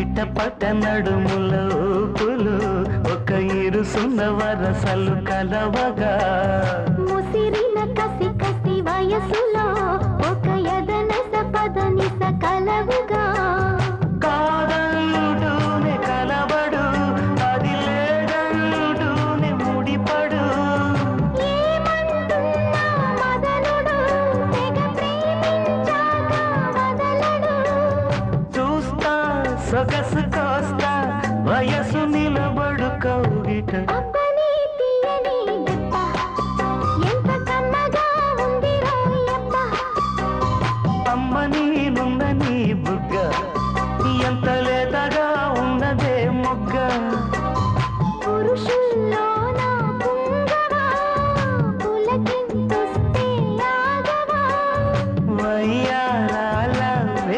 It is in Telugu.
చిట్టపట్ట నడుముల ఊపులు ఒక ఇరుసున్న వరసలు కలవగా ముసిరిన కసి కసి వయసులో ఒక యదనస పదనిస కలవుగా కాదంటూనే కలబడు అది లేదంటూనే ముడిపడు ఏమంటున్నా మదనుడు తెగ ప్రేమించాక వదలడు చూస్తా సొగసు కోస్తా వయ